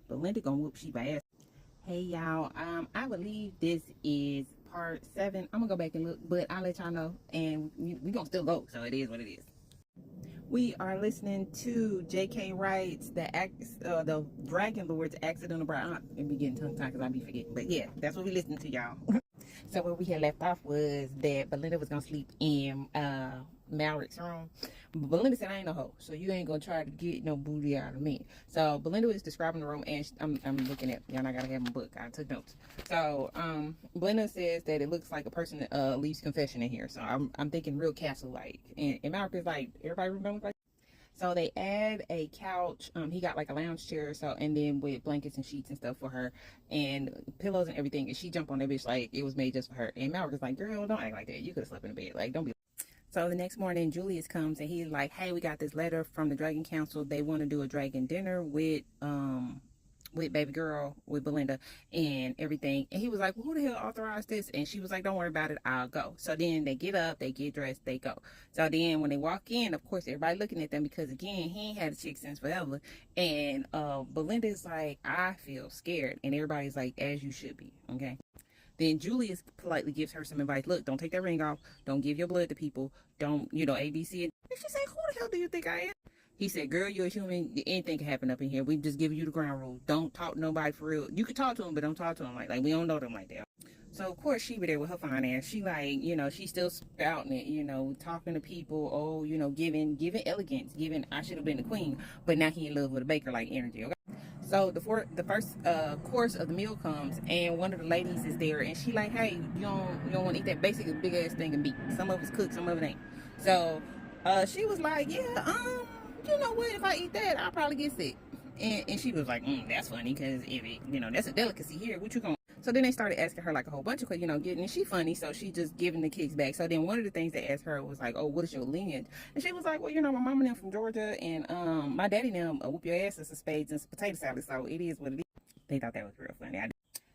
Belinda gonna whoop Sheba ass. Hey y'all, I believe this is part 7. I'm gonna go back and look, but I'll let y'all know, and we gonna still go, so it is what it is. We are listening to J.K. Wright's the Dragon Lord's Accidental Bride. I'm be getting tongue tied because I be forgetting, but yeah, that's what we listening to, y'all. So where we had left off was that Belinda was gonna sleep in Malrick's room. But Belinda said, I ain't no hoe, so you ain't gonna try to get no booty out of me. So Belinda was describing the room, and I'm looking at, y'all, I gotta have my book, I took notes. So Belinda says that it looks like a person leaves confession in here. So I'm thinking real castle like, and Malrick is like, everybody remember like. So they add a couch. He got like a lounge chair, so, and then with blankets and sheets and stuff for her, and pillows and everything. And she jumped on that bitch like it was made just for her. And Malrick was like, "Girl, don't act like that. You could have slept in the bed. Like, don't be." So the next morning, Julius comes and he's like, "Hey, we got this letter from the Dragon Council. They want to do a dragon dinner with baby girl, with Belinda and everything." And he was like, well, who the hell authorized this? And she was like, don't worry about it, I'll go. So then they get up, they get dressed, they go. So then when they walk in, of course everybody looking at them, because again, he ain't had a chick since forever. And Belinda's like, I feel scared. And everybody's like, as you should be. Okay. Then Julius politely gives her some advice. Look, don't take that ring off, don't give your blood to people, don't, ABC. And she said, who the hell do you think I am? He said, girl, you're a human. Anything can happen up in here. We just giving you the ground rules. Don't talk to nobody for real. You can talk to them, but don't talk to them like we don't know them like that. So, of course, she be there with her fine ass. She like, she's still spouting it, talking to people. Oh, giving elegance, giving, I should have been the queen. But now he in love with a baker like energy, okay? So the first course of the meal comes, and one of the ladies is there, and she like, hey, you don't want to eat that basic big ass thing of meat. Some of it's cooked, some of it ain't. So she was like, yeah, you know what? If I eat that, I'll probably get sick. And she was like, that's funny, because if it, that's a delicacy here. What you gonna? So then they started asking her like a whole bunch of questions, and she funny, so she just giving the kicks back. So then one of the things they asked her was like, oh, what is your lineage? And she was like, well, my mama and them from Georgia, and my daddy and them whoop your ass with some spades and some potato salad. So it is what it is. They thought that was real funny.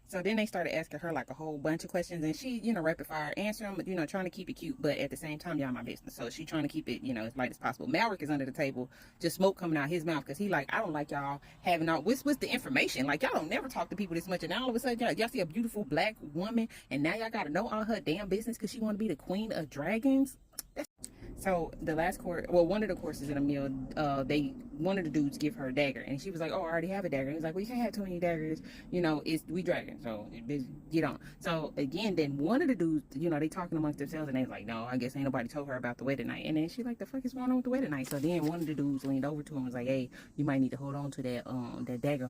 So then they started asking her like a whole bunch of questions, and she, rapid fire answer them, but, trying to keep it cute, but at the same time, y'all my business. So she trying to keep it, as light as possible. Malrick is under the table, just smoke coming out his mouth, because he like, I don't like y'all having all, what's the information? Like, y'all don't never talk to people this much, and now all of a sudden, y'all see a beautiful black woman, and now y'all got to know all her damn business because she want to be the queen of dragons? So the last course, well, one of the courses in a meal, one of the dudes give her a dagger, and she was like, oh, I already have a dagger. He's like, well, you can't have too many daggers, we dragons, so get on. So again, then one of the dudes, they talking amongst themselves, and they like, no, I guess ain't nobody told her about the wedding night. And then she like, the fuck is going on with the wedding night? So then one of the dudes leaned over to him and was like, hey, you might need to hold on to that dagger.